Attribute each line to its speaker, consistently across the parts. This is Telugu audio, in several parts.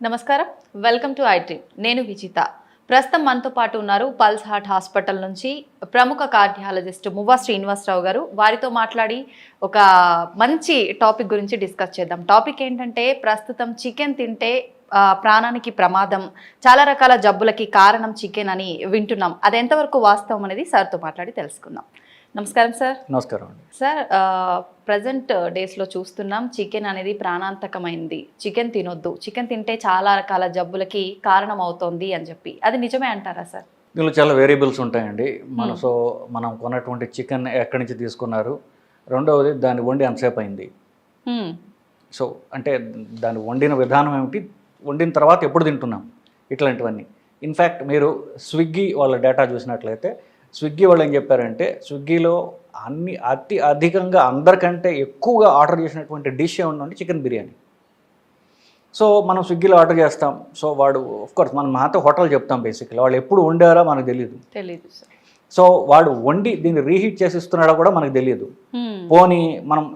Speaker 1: నమస్కారం, వెల్కమ్ టు ఐ డ్రీమ్. నేను విజిత. ప్రస్తుతం మనతో పాటు ఉన్నారు పల్స్ హార్ట్ హాస్పిటల్ నుంచి ప్రముఖ కార్డియాలజిస్ట్ మువ్వా శ్రీనివాసరావు గారు. వారితో మాట్లాడి ఒక మంచి టాపిక్ గురించి డిస్కస్ చేద్దాం. టాపిక్ ఏంటంటే ప్రస్తుతం చికెన్ తింటే ప్రాణానికి ప్రమాదం, చాలా రకాల జబ్బులకి కారణం చికెన్ అని వింటున్నాం. అది ఎంతవరకు వాస్తవం అనేది సార్తో మాట్లాడి తెలుసుకుందాం. నమస్కారం సార్.
Speaker 2: నమస్కారం అండి.
Speaker 1: సార్, ప్రజెంట్ డేస్లో చూస్తున్నాం చికెన్ అనేది ప్రాణాంతకమైంది. చికెన్ తినొద్దు, చికెన్ తింటే చాలా రకాల జబ్బులకి కారణం అవుతోంది అని చెప్పి, అది నిజమే అంటారా సార్?
Speaker 2: దీనిలో చాలా వేరియబుల్స్ ఉంటాయండి. మనం కొన్నటువంటి చికెన్ ఎక్కడి నుంచి తీసుకున్నారు, రెండవది దాన్ని వండి ఎంతసేపు అయింది, సో అంటే దాన్ని వండిన విధానం ఏమిటి, వండిన తర్వాత ఎప్పుడు తింటున్నాం, ఇట్లాంటివన్నీ. ఇన్ఫ్యాక్ట్ మీరు స్విగ్గీ వాళ్ళ డేటా చూసినట్లయితే స్విగ్గీ వాళ్ళు ఏం చెప్పారంటే, స్విగ్గీలో అధికంగా అందరికంటే ఎక్కువగా ఆర్డర్ చేసినటువంటి డిష్ ఏమంటే చికెన్ బిర్యానీ. సో మనం స్విగ్గీలో ఆర్డర్ చేస్తాం. సో వాడు ఆఫ్కోర్స్ మనం మాతో హోటల్ చెప్తాం, బేసిక్లీ వాళ్ళు ఎప్పుడు వండారో మనకు తెలియదు. సో వాడు వండి దీన్ని రీహీట్ చేసి ఇస్తున్నాడో కూడా మనకు తెలియదు. పోనీ మనం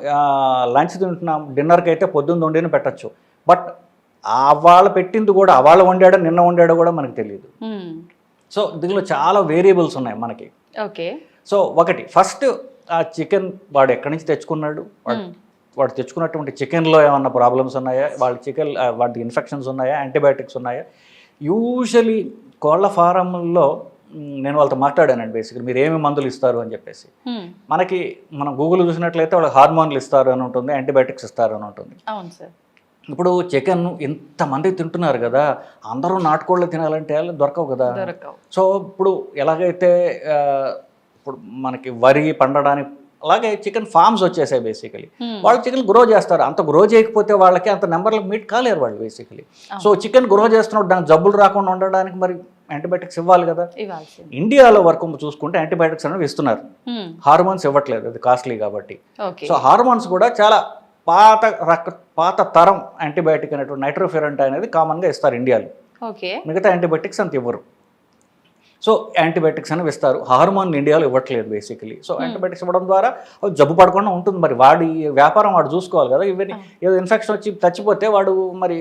Speaker 2: లంచ్ తింటున్నాం, డిన్నర్కి అయితే పొద్దున్న వండిన పెట్టచ్చు, బట్ వాళ్ళు పెట్టింది కూడా వాళ్ళు వండాడో నిన్న వండాడో కూడా మనకు తెలియదు. సో దీనిలో చాలా వేరియబుల్స్ ఉన్నాయి మనకి.
Speaker 1: ఓకే. సో
Speaker 2: ఒకటి ఫస్ట్ ఆ చికెన్ వాడు ఎక్కడి నుంచి తెచ్చుకున్నాడు, వాడు తెచ్చుకున్నటువంటి చికెన్లో ఏమన్నా ప్రాబ్లమ్స్ ఉన్నాయా, వాటి ఇన్ఫెక్షన్స్ ఉన్నాయా, యాంటీబయాటిక్స్ ఉన్నాయా. యూజువలీ కోళ్ళ ఫారంలో నేను వాళ్ళతో మాట్లాడానండి, బేసిక్లీ మీరు ఏమి మందులు ఇస్తారు అని చెప్పేసి. మనం గూగుల్ చూసినట్లయితే వాళ్ళకి హార్మోన్లు ఇస్తారు అని ఉంటుంది, యాంటీబయాటిక్స్ ఇస్తారు అని ఉంటుంది.
Speaker 1: అవును సార్.
Speaker 2: ఇప్పుడు చికెన్ ఇంతమంది తింటున్నారు కదా, అందరూ నాటుకోళ్ళు తినాలంటే దొరకవు కదా. సో ఇప్పుడు ఎలాగైతే ఇప్పుడు మనకి వరి పండడానికి అలాగే చికెన్ ఫార్మ్స్ వచ్చేసాయి బేసికలీ. వాళ్ళు చికెన్ గ్రో చేస్తారు, అంత గ్రో చేయకపోతే వాళ్ళకి అంత నెంబర్లకు మీట్ కాలేరు వాళ్ళు బేసికలీ. సో చికెన్ గ్రో చేస్తున్నప్పుడు దానికి జబ్బులు రాకుండా ఉండడానికి మరి యాంటీబయాటిక్స్ ఇవ్వాలి కదా. ఇండియాలో వరకు చూసుకుంటే యాంటీబయాటిక్స్ అనేవి ఇస్తున్నారు, హార్మోన్స్ ఇవ్వట్లేదు, అది కాస్ట్లీ కాబట్టి. సో హార్మోన్స్ కూడా చాలా పాత తరం యాంటీబయాటిక్ అనేటువంటి నైట్రోఫెరంట్ అనేది కామన్గా ఇస్తారు ఇండియాలో. మిగతా యాంటీబయాటిక్స్ అంత ఇవ్వరు. సో యాంటీబయాటిక్స్ అనేవి ఇస్తారు, హార్మోన్ ఇండియాలో ఇవ్వట్లేదు బేసికలీ. సో యాంటీబయాటిక్స్ ఇవ్వడం ద్వారా జబ్బు పడకుండా ఉంటుంది. మరి వాడి వ్యాపారం వాడు చూసుకోవాలి కదా. ఇవన్నీ ఏదో ఇన్ఫెక్షన్ వచ్చి చచ్చిపోతే వాడు మరి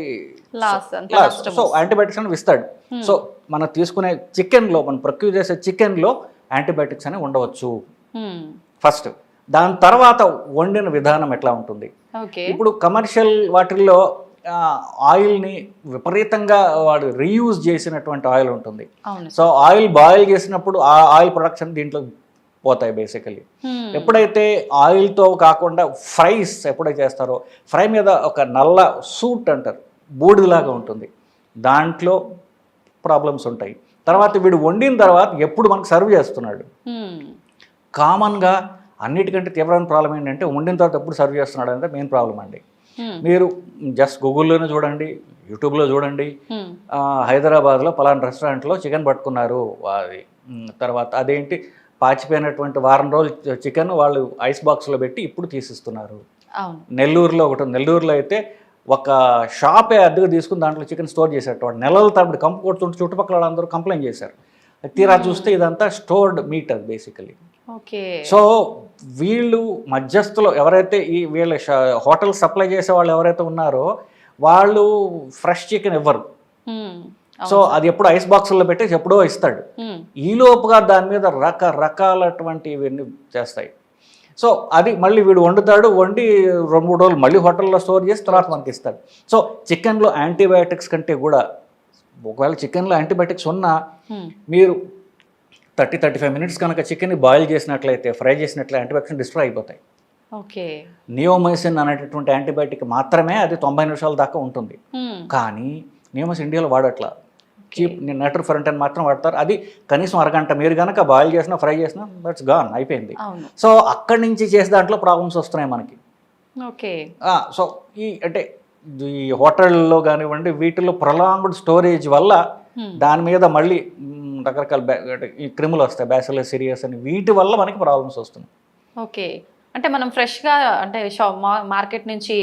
Speaker 2: సో యాంటీబయాటిక్స్ అనేవి ఇస్తాడు. సో మనం తీసుకునే చికెన్లో, మనం ప్రొక్యూర్ చేసే చికెన్లో యాంటీబయాటిక్స్ అనేవి ఉండవచ్చు ఫస్ట్. దాని తర్వాత వండిన విధానం ఎట్లా ఉంటుంది. ఇప్పుడు కమర్షియల్ వాటిల్లో ఆయిల్ని విపరీతంగా వాడు రీయూజ్ చేసినటువంటి ఆయిల్ ఉంటుంది. సో ఆయిల్ బాయిల్ చేసినప్పుడు ఆ ఆయిల్ ప్రొడక్షన్ దీంట్లో పోతాయి బేసికలీ. ఎప్పుడైతే ఆయిల్తో కాకుండా ఫ్రైస్ ఎప్పుడైతే చేస్తారో, ఫ్రై మీద ఒక నల్ల సూట్ అంటారు, బూడిలాగా ఉంటుంది, దాంట్లో ప్రాబ్లమ్స్ ఉంటాయి. తర్వాత వీడు వండిన తర్వాత ఎప్పుడు మనకు సర్వ్ చేస్తున్నాడు, కామన్గా అన్నిటికంటే తీవ్రమైన ప్రాబ్లం ఏంటంటే వండిన తర్వాత ఎప్పుడు సర్వ్ చేస్తున్నాడు అనేది మెయిన్ ప్రాబ్లం అండి. మీరు జస్ట్ గూగుల్లోనే చూడండి, యూట్యూబ్లో చూడండి, హైదరాబాద్లో పలానా రెస్టారెంట్లో చికెన్ పట్టుకున్నారు, అది తర్వాత అదేంటి పాచిపోయినటువంటి వారం రోజులు చికెన్ వాళ్ళు ఐస్ బాక్స్లో పెట్టి ఇప్పుడు తీసిస్తున్నారు. నెల్లూరులో ఒకటి, నెల్లూరులో అయితే ఒక షాపే అద్దెకు తీసుకుని దాంట్లో చికెన్ స్టోర్ చేసేట వాడు నెలల తరబడి కంపు కొడుతుంటే చుట్టుపక్కల అందరూ కంప్లైంట్ చేశారు. తీరా చూస్తే ఇదంతా స్టోర్డ్ మీట్ అది బేసికలీ. సో వీళ్ళు మధ్యస్థులు ఎవరైతే వీళ్ళ హోటల్ సప్లై చేసే వాళ్ళు ఎవరైతే ఉన్నారో వాళ్ళు ఫ్రెష్ చికెన్ ఇవ్వరు. సో అది ఎప్పుడు ఐస్ బాక్సుల్లో పెట్టేసి ఎప్పుడో ఇస్తాడు. ఈ లోపుగా దాని మీద రకరకాలటువంటి ఇవన్నీ చేస్తాయి. సో అది మళ్ళీ వీడు వండుతాడు, వండి 2-3 రోజులు మళ్ళీ హోటల్లో స్టోర్ చేసి తర్వాత మనకి ఇస్తాడు. సో చికెన్లో యాంటీబయాటిక్స్ కంటే కూడా, ఒకవేళ చికెన్లో యాంటీబయాటిక్స్ ఉన్నా మీరు 30-35 మినిట్స్ కనుక చికెన్ని బాయిల్ చేసినట్లయితే, ఫ్రై చేసినట్లయితే యాంటీబయాటిక్స్ డిస్ట్రాయ్ అయిపోతాయి. నియోమైసిన్ అనేటటువంటి యాంటీబయాటిక్ మాత్రమే అది 90 నిమిషాల దాకా ఉంటుంది. కానీ నియోమైసిన్ ఇండియాలో వాడట్లా, చీప్ నైట్రోఫెరంట్ అని మాత్రం వాడతారు. అది కనీసం అరగంట మీరు కనుక బాయిల్ చేసినా ఫ్రై చేసినా దట్స్ గాన్, అయిపోయింది. సో అక్కడి నుంచి చేసే దాంట్లో ప్రాబ్లమ్స్ వస్తున్నాయి మనకి. సో అంటే ఈ హోటల్లో కానివ్వండి, వీటిలో ప్రొలాంగ్డ్ స్టోరేజ్ వల్ల దాని మీద మళ్ళీ రకరకాల ఈ క్రిములు వస్తాయి, బ్యాసిల్లస్ సిరియస్ అని, వీటి వల్ల మనకి ప్రాబ్లమ్స్ వస్తున్నాయి.
Speaker 1: ఓకే. అంటే మనం ఫ్రెష్గా అంటే మార్కెట్ నుంచి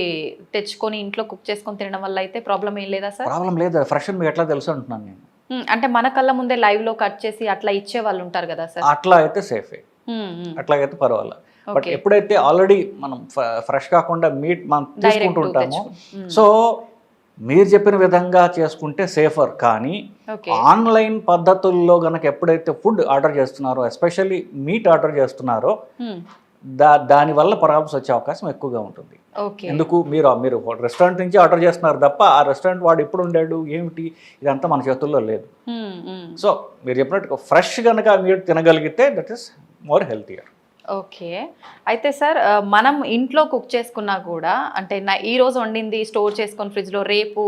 Speaker 1: తెచ్చుకొని ఇంట్లో కుక్ చేసుకొని తినడం వల్ల అయితే ప్రాబ్లం ఏం లేదా సార్?
Speaker 2: ప్రాబ్లం లేదు, ఫ్రెష్ మీకు ఎట్లా తెలుసు అంటున్నాను నేను.
Speaker 1: అంటే మన కళ్ళ ముందే లైవ్లో కట్ చేసి అట్లా ఇచ్చే వాళ్ళు ఉంటారు కదా సార్,
Speaker 2: అట్లా అయితే సేఫే, అట్లాగైతే పర్వాలేదు. బట్ ఎప్పుడైతే ఆల్రెడీ మనం ఫ్రెష్ కాకుండా మీట్ మనం తీసుకుంటూ ఉంటామో, సో మీరు చెప్పిన విధంగా చేసుకుంటే సేఫర్. కానీ
Speaker 1: ఓకే.
Speaker 2: ఆన్లైన్ పద్ధతుల్లో కనుక ఎప్పుడైతే ఫుడ్ ఆర్డర్ చేస్తున్నారో, ఎస్పెషల్లీ మీట్ ఆర్డర్ చేస్తున్నారో, దానివల్ల ప్రాబ్లమ్స్ వచ్చే అవకాశం ఎక్కువగా ఉంటుంది.
Speaker 1: ఓకే.
Speaker 2: ఎందుకు మీరు రెస్టారెంట్ నుంచి ఆర్డర్ చేస్తున్నారు తప్ప ఆ రెస్టారెంట్ వాడు ఎప్పుడు ఉండాడు ఏమిటి ఇదంతా మన చేతుల్లో లేదు. సో మీరు చెప్పినట్టు ఫ్రెష్ కనుక మీరు తినగలిగితే that is more healthier.
Speaker 1: Okay. అయితే సార్ మనం ఇంట్లో కుక్ చేసుకున్నా కూడా అంటే ఈ రోజు వండింది స్టోర్ చేసుకొని ఫ్రిడ్జ్లో రేపు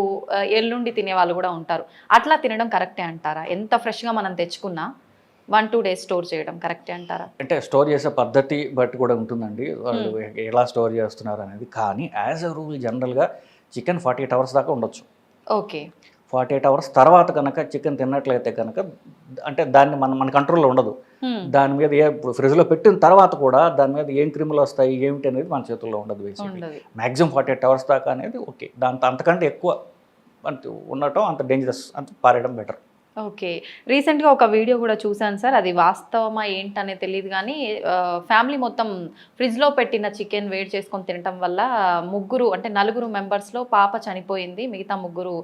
Speaker 1: ఎల్లుండి తినే వాళ్ళు కూడా ఉంటారు. అట్లా తినడం కరెక్టే అంటారా? ఎంత ఫ్రెష్గా మనం తెచ్చుకున్నా 1-2 days స్టోర్ చేయడం కరెక్టే అంటారా?
Speaker 2: అంటే స్టోర్ చేసే పద్ధతి బట్టి కూడా ఉంటుందండి, వాళ్ళు ఎలా స్టోర్ చేస్తున్నారు అనేది. కానీ యాజ్ ఎ రూల్ జనరల్గా చికెన్ 48 hours దాకా ఉండొచ్చు.
Speaker 1: ఓకే.
Speaker 2: 48 hours తర్వాత కనుక చికెన్ తిన్నట్లయితే కనుక అంటే దాన్ని మన కంట్రోల్లో ఉండదు. దాని మీద ఇప్పుడు ఫ్రిడ్జ్లో పెట్టిన తర్వాత కూడా దాని మీద ఏం క్రిములు వస్తాయి ఏమిటి అనేది మన చేతుల్లో ఉండదు. మ్యాక్సిమం 48 hours దాకా అనేది ఓకే. అంతకంటే ఎక్కువ ఉండటం అంత డేంజరస్, అంత పారేయడం బెటర్.
Speaker 1: ఓకే. రీసెంట్గా ఒక వీడియో కూడా చూశాను సార్, అది వాస్తవమా ఏంటనే తెలియదు కానీ ఫ్యామిలీ మొత్తం ఫ్రిడ్జ్లో పెట్టిన చికెన్ వేడి చేసుకొని తినటం వల్ల నలుగురు మెంబర్స్లో పాప చనిపోయింది, మిగతా 3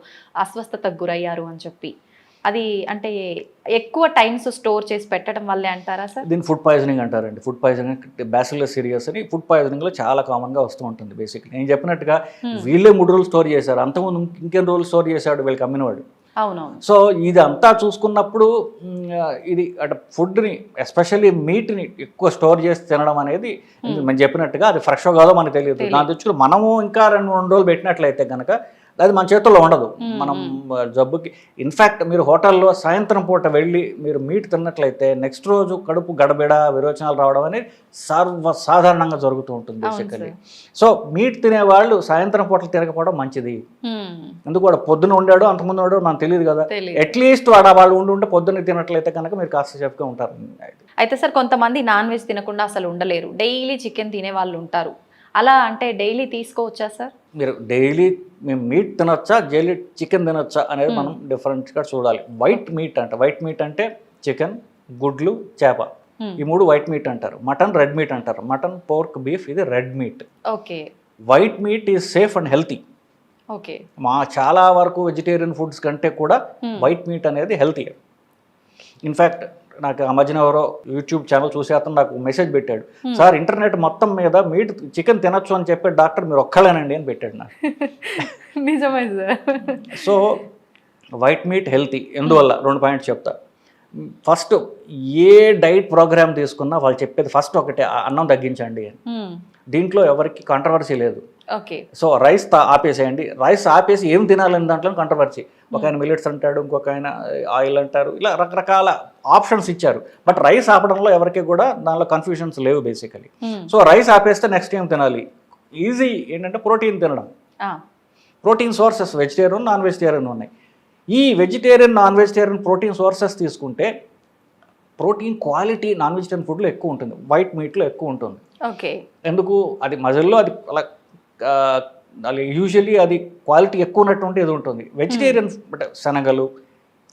Speaker 1: అస్వస్థతకు గురయ్యారు అని చెప్పి. అది అంటే ఎక్కువ టైమ్స్ స్టోర్ చేసి పెట్టడం వల్లే అంటారా సార్?
Speaker 2: దీన్ని ఫుడ్ పాయిజనింగ్ అంటారండి. ఫుడ్ పాయిజనింగ్, బ్యాసిల్లస్ సిరియస్ అని ఫుడ్ పాయిజనింగ్లో చాలా కామన్గా వస్తూ ఉంటుంది. బేసిక్లీ నేను చెప్పినట్టుగా వీళ్ళే 3 రోజులు స్టోర్ చేశారు, అంతకుముందు ఇంకెన్ని రోజులు స్టోర్ చేశాడు వీళ్ళకి అమ్మినవాడు.
Speaker 1: అవునవును.
Speaker 2: సో ఇదంతా చూసుకున్నప్పుడు ఇది అంటే ఫుడ్ని ఎస్పెషల్లీ మీట్ని ఎక్కువ స్టోర్ చేసి తినడం అనేది మనం చెప్పినట్టుగా అది ఫ్రెష్ కాదో మనకు తెలియదు. దాని తెచ్చుకుని మనము ఇంకా 2-3 రోజులు పెట్టినట్లయితే కనుక అది మన చేతుల్లో ఉండదు. మనం జబ్బుకి ఇన్ఫ్యాక్ట్ మీరు హోటల్లో సాయంత్రం పూట వెళ్ళి మీరు మీట్ తిన్నట్లయితే నెక్స్ట్ రోజు కడుపు గడబిడ విరోచనాలు రావడం అనేది సర్వసాధారణంగా జరుగుతూ ఉంటుంది బేసికలీ. సో మీట్ తినేవాళ్ళు సాయంత్రం పూటలు తినకపోవడం మంచిది. ఎందుకు వాడు పొద్దున ఉండాడో అంతకుముందు ఉన్నాడో మనకు తెలియదు కదా. అట్లీస్ట్ వాళ్ళు ఉండి పొద్దున్న తినట్లయితే కనుక మీరు కాస్త సేఫ్గా ఉంటారు.
Speaker 1: అయితే సార్ కొంతమంది నాన్ వెజ్ తినకుండా అసలు ఉండలేరు, డైలీ చికెన్ తినే వాళ్ళు ఉంటారు. అలా అంటే డైలీ తీసుకోవచ్చా సార్? మీరు
Speaker 2: డైలీ మేము మీట్ తినొచ్చా, డైలీ చికెన్ తినొచ్చా అనేది మనం డిఫరెంట్గా చూడాలి. వైట్ మీట్ అంటే చికెన్, గుడ్లు, చేప, ఈ 3 వైట్ మీట్ అంటారు. మటన్ రెడ్ మీట్ అంటారు. మటన్, పోర్క్, బీఫ్ ఇది red meat.
Speaker 1: Okay.
Speaker 2: White meet is safe and healthy.
Speaker 1: Okay.
Speaker 2: చాలా వరకు వెజిటేరియన్ ఫుడ్స్ కంటే కూడా వైట్ మీట్ అనేది హెల్తీ. ఇన్ఫ్యాక్ట్ నాకు ఆ మధ్యన ఎవరో యూట్యూబ్ ఛానల్ చూసే అతను నాకు మెసేజ్ పెట్టాడు, సార్ ఇంటర్నెట్ మొత్తం మీద చికెన్ తినొచ్చు అని చెప్పే డాక్టర్ మీరు ఒక్కళ్ళేనండి అని పెట్టాడు నాకు.
Speaker 1: నిజమే sir.
Speaker 2: So white meet healthy. ఎందువల్ల 2 పాయింట్స్ చెప్తా. ఫస్ట్ ఏ డైట్ ప్రోగ్రామ్ తీసుకున్నా వాళ్ళు చెప్పేది ఫస్ట్ ఒకటే, అన్నం తగ్గించండి అని. దీంట్లో ఎవరికి కాంట్రవర్సీ లేదు.
Speaker 1: ఓకే.
Speaker 2: సో రైస్ ఆపేసేయండి. రైస్ ఆపేసి ఏం తినాలని దాంట్లో కాంట్రవర్సీ. ఒక ఆయన మిల్లెట్స్ అంటాడు, ఇంకొక ఆయన ఆయిల్ అంటారు, ఇలా రకరకాల ఆప్షన్స్ ఇచ్చారు. బట్ రైస్ ఆపడంలో ఎవరికి కూడా దానిలో కన్ఫ్యూషన్స్ లేవు బేసికలీ. సో రైస్ ఆపేస్తే నెక్స్ట్ ఏం తినాలి? ఈజీ ఏంటంటే ప్రోటీన్ తినడం. Protein sources vegetarian, non vegetarian ఉన్నాయి. ఈ vegetarian, non vegetarian protein sources తీసుకుంటే ప్రోటీన్ క్వాలిటీ నాన్ వెజిటేరియన్ ఫుడ్లో ఎక్కువ ఉంటుంది, వైట్ మీట్లో ఎక్కువ ఉంటుంది.
Speaker 1: ఓకే.
Speaker 2: ఎందుకు? అది మజిల్లో అది అలా యూజువల్లీ అది క్వాలిటీ ఎక్కువ ఉన్నటువంటి ఇది ఉంటుంది. వెజిటేరియన్ అంటే శనగలు,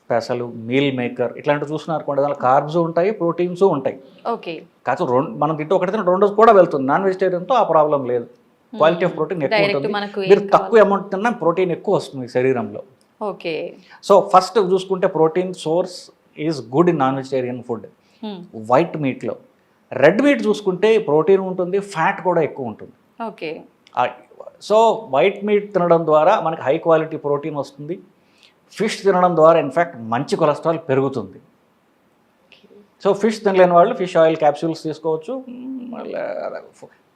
Speaker 2: పెసలు, మీల్ మేకర్ ఇట్లాంటివి చూస్తున్నారు, దానిలో కార్బ్స్ ఉంటాయి, ప్రోటీన్స్ ఉంటాయి.
Speaker 1: ఓకే.
Speaker 2: కాదు మనం తింటే ఒకటి తిన 2 రోజులు కూడా వెళ్తుంది. నాన్ వెజిటేరియన్తో ఆ ప్రాబ్లం లేదు. క్వాలిటీ ఆఫ్ ప్రోటీన్ ఎక్కువ ఉంటుంది. మీరు తక్కువ అమౌంట్ తిన్నా ప్రోటీన్ ఎక్కువ వస్తుంది శరీరంలో.
Speaker 1: ఓకే.
Speaker 2: సో ఫస్ట్ చూసుకుంటే protein source is good in non vegetarian food white మీట్లో. రెడ్ మీట్ చూసుకుంటే ప్రోటీన్ ఉంటుంది, ఫ్యాట్ కూడా ఎక్కువ ఉంటుంది.
Speaker 1: ఓకే.
Speaker 2: సో వైట్ మీట్ తినడం ద్వారా మనకి హై క్వాలిటీ ప్రోటీన్ వస్తుంది. ఫిష్ తినడం ద్వారా ఇన్ఫ్యాక్ట్ మంచి కొలెస్ట్రాల్ పెరుగుతుంది. సో ఫిష్ తినలేని వాళ్ళు ఫిష్ ఆయిల్ క్యాప్సూల్స్ తీసుకోవచ్చు.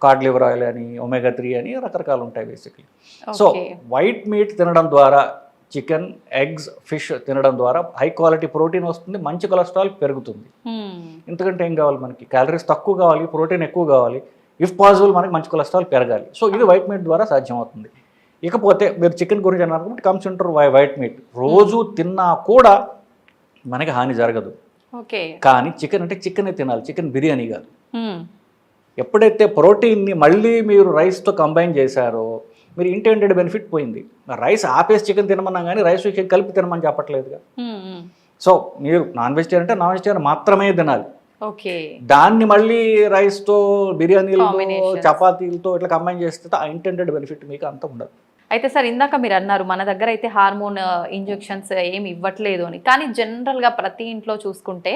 Speaker 2: కార్డ్ లివర్ ఆయిల్ అని, ఒమేగా 3 అని రకరకాలు ఉంటాయి బేసిక్లీ. సో వైట్ మీట్ తినడం ద్వారా, చికెన్, ఎగ్స్, ఫిష్ తినడం ద్వారా హై క్వాలిటీ ప్రోటీన్ వస్తుంది, మంచి కొలెస్ట్రాల్ పెరుగుతుంది. ఎందుకంటే ఏం కావాలి మనకి? క్యాలరీస్ తక్కువ కావాలి, ప్రోటీన్ ఎక్కువ కావాలి, ఇఫ్ పాసిబుల్ మనకి మంచి కొలెస్ట్రాల్ పెరగాలి. సో ఇది వైట్ మీట్ ద్వారా సాధ్యమవుతుంది. ఇకపోతే మీరు చికెన్ గురించి అన్నారు కాబట్టి కమ్స్ ఇంటర్ వైట్ మీట్. రోజు తిన్నా కూడా మనకి హాని జరగదు.
Speaker 1: ఓకే.
Speaker 2: కానీ చికెన్ అంటే చికెనే తినాలి, చికెన్ బిర్యానీ కాదు. ఎప్పుడైతే ప్రోటీన్ని మళ్ళీ మీరు రైస్తో కంబైన్ చేశారో మీరు ఇంటెండెడ్ బెనిఫిట్ పోయింది. రైస్ ఆపేసి చికెన్ తినమన్నా కానీ రైస్ చికెన్ కలిపి తినమని చెప్పట్లేదుగా. సో మీరు నాన్ వెజిటేరియన్ అంటే నాన్ వెజిటేరియన్ మాత్రమే తినాలి.
Speaker 1: ఓకే.
Speaker 2: దాన్ని మళ్ళీ రైస్తో, బిర్యానీలతో, చపాతీలతో ఇట్లా కంబైన్ చేస్తే ఆ ఇంటెండెడ్ బెనిఫిట్ మీకు అంత ఉండదు.
Speaker 1: అయితే సార్ ఇందాక మీరు అన్నారు మన దగ్గర అయితే హార్మోన్ ఇంజెక్షన్స్ ఏమి ఇవ్వట్లేదు అని, కానీ జనరల్గా ప్రతి ఇంట్లో చూసుకుంటే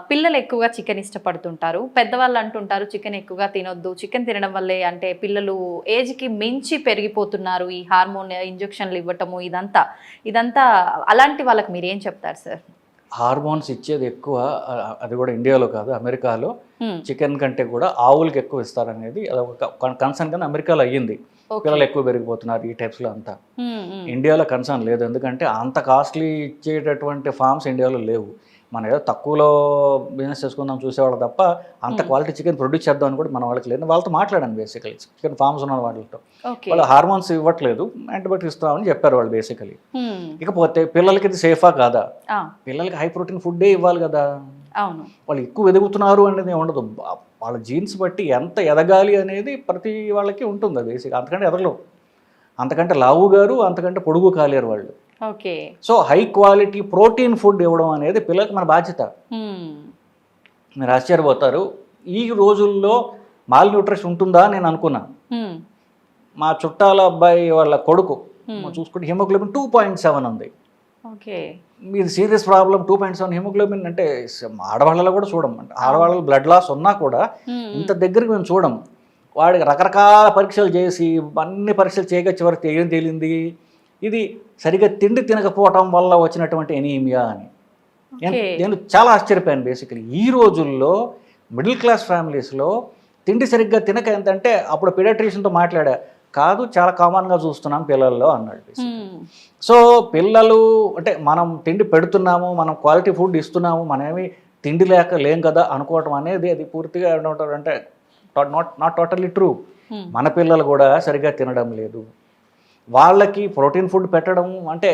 Speaker 1: పిల్లలు ఎక్కువగా చికెన్ ఇష్టపడుతుంటారు. పెద్దవాళ్ళు అంటుంటారు చికెన్ ఎక్కువగా తినొద్దు, చికెన్ తినడం వల్లే అంటే పిల్లలు ఏజ్కి మించి పెరిగిపోతున్నారు, ఈ హార్మోన్ ఇంజెక్షన్లు ఇవ్వటము ఇదంతా అలాంటి వాళ్ళకి మీరు ఏం చెప్తారు సార్?
Speaker 2: హార్మోన్స్ ఇచ్చేది ఎక్కువ, అది కూడా ఇండియాలో కాదు అమెరికాలో చికెన్ కంటే కూడా ఆవులకి ఎక్కువ ఇస్తారనేది అదొక కన్సర్న్ కానీ అమెరికాలో అయ్యింది. పిల్లలు ఎక్కువ పెరిగిపోతున్నారు ఈ టైప్స్లో అంతా. ఇండియాలో కన్సర్న్ లేదు, ఎందుకంటే అంత కాస్ట్లీ ఇచ్చేటటువంటి ఫార్మ్స్ ఇండియాలో లేవు. మనం ఏదో తక్కువలో బిజినెస్ చేసుకుందాం చూసేవాళ్ళు తప్ప అంత క్వాలిటీ చికెన్ ప్రొడ్యూస్ చేద్దాం అని కూడా మన వాళ్ళకి లేదు. వాళ్ళతో మాట్లాడాను బేసికలీ, చికెన్ ఫార్మ్స్ ఉన్న వాళ్ళతో. వాళ్ళు హార్మోన్స్ ఇవ్వట్లేదు, యాంటీబయాటిక్స్ ఇస్తామని చెప్పారు వాళ్ళు బేసికలీ. ఇకపోతే పిల్లలకి ఇది సేఫా కాదా? పిల్లలకి హై ప్రోటీన్ ఫుడ్డే ఇవ్వాలి కదా. వాళ్ళు ఎక్కువ ఎదుగుతున్నారు అనేది ఉండదు, వాళ్ళ జీన్స్ బట్టి ఎంత ఎదగాలి అనేది ప్రతి వాళ్ళకి ఉంటుంది బేసిక్. అంతకంటే ఎదగలేవు, అంతకంటే లావు గారు అంతకంటే పొడుగు కాలేరు వాళ్ళు.
Speaker 1: Okay.
Speaker 2: So high quality protein food ఇవ్వడం అనేది పిల్లలకి మన బాధ్యత. మీరు ఆశ్చర్యపోతారు, ఈ రోజుల్లో మాల్ న్యూట్రిషన్ ఉంటుందా నేను అనుకున్నా. మా చుట్టాల అబ్బాయి వాళ్ళ కొడుకు చూసుకుంటే హిమోగ్లోబిన్ 2.7 ఉంది. మీరు సీరియస్ ప్రాబ్లం 2.7 హిమోగ్లోబిన్ అంటే ఆడవాళ్ళలో కూడా చూడం. ఆడవాళ్ళ బ్లడ్ లాస్ ఉన్నా కూడా ఇంత దగ్గరికి మేము చూడం. వాడికి రకరకాల పరీక్షలు చేసి అన్ని పరీక్షలు చేయగా చివరికి ఏం తేలింది, ఇది సరిగ్గా తిండి తినకపోవటం వల్ల వచ్చినటువంటి ఎనీమియా అని. నేను చాలా ఆశ్చర్యపోయాను బేసికలీ. ఈ రోజుల్లో మిడిల్ క్లాస్ ఫ్యామిలీస్లో తిండి సరిగ్గా తినక ఎంతంటే అప్పుడు పీడియాట్రిషియన్తో మాట్లాడా, కాదు చాలా కామన్గా చూస్తున్నాం పిల్లల్లో అన్నాడు. సో పిల్లలు అంటే మనం తిండి పెడుతున్నాము, మనం క్వాలిటీ ఫుడ్ ఇస్తున్నాము, మనమేమి తిండి లేం కదా అనుకోవటం అనేది అది పూర్తిగా అంటే నాట్ టోటల్లీ ట్రూ. మన పిల్లలు కూడా సరిగ్గా తినడం లేదు. వాళ్ళకి ప్రోటీన్ ఫుడ్ పెట్టడం అంటే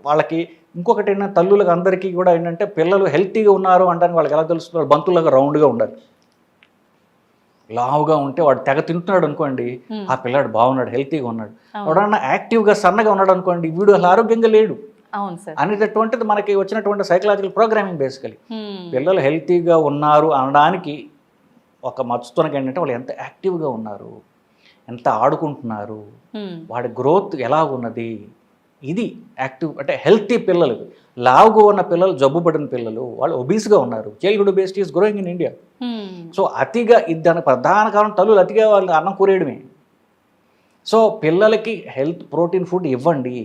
Speaker 2: వాళ్ళకి ఇంకొకటి ఏంటంటే తల్లులకు అందరికీ కూడా ఏంటంటే పిల్లలు హెల్తీగా ఉన్నారు అంటే వాళ్ళకి ఎలా తెలుస్తుంది, వాళ్ళు బంతులాగా రౌండ్గా ఉండాలి. లావుగా ఉంటే వాడు తెగ తింటున్నాడు అనుకోండి, ఆ పిల్లాడు బాగున్నాడు, హెల్తీగా ఉన్నాడు. ఎవడన్నా యాక్టివ్గా సన్నగా ఉన్నాడు అనుకోండి, వీడు అసలు ఆరోగ్యంగా లేడు అనేటటువంటిది మనకి వచ్చినటువంటి సైకలాజికల్ ప్రోగ్రామింగ్ బేసికలీ. పిల్లలు హెల్తీగా ఉన్నారు అనడానికి ఒక మచ్చుతునకి ఏంటంటే వాళ్ళు ఎంత యాక్టివ్గా ఉన్నారు, ఎంత ఆడుకుంటున్నారు, వాడి గ్రోత్ ఎలా ఉన్నది, ఇది యాక్టివ్ అంటే హెల్తీ పిల్లలు. లావుగా ఉన్న పిల్లలు, జబ్బు పడిన పిల్లలు, వాళ్ళు ఒబీస్గా ఉన్నారు. Childhood obesity is growing in India. So అతిగా దానికి ప్రధాన కారణం తల్లులు అతిగా వాళ్ళు అన్నం కూరేయడమే. సో పిల్లలకి హెల్త్ ప్రోటీన్ ఫుడ్ ఇవ్వండి.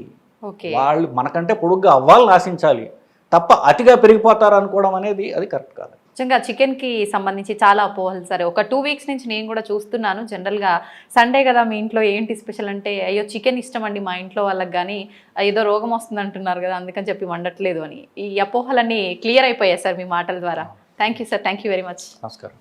Speaker 2: వాళ్ళు మనకంటే పొడుగ్గా అవ్వాలని ఆశించాలి తప్ప అతిగా పెరిగిపోతారు అనుకోవడం అనేది అది కరెక్ట్ కాదు.
Speaker 1: నిజంగా చికెన్కి సంబంధించి చాలా అపోహలు సరే. ఒక 2 వీక్స్ నుంచి నేను కూడా చూస్తున్నాను. జనరల్గా సండే కదా మీ ఇంట్లో ఏంటి స్పెషల్ అంటే, అయ్యో చికెన్ ఇష్టం అండి మా ఇంట్లో వాళ్ళకి, కానీ ఏదో రోగం వస్తుంది అంటున్నారు కదా అందుకని చెప్పి వండట్లేదు అని. ఈ అపోహలన్నీ క్లియర్ అయిపోయాయి సార్ మీ మాటల ద్వారా. Thank you sir, thank you very much.
Speaker 2: నమస్కారం.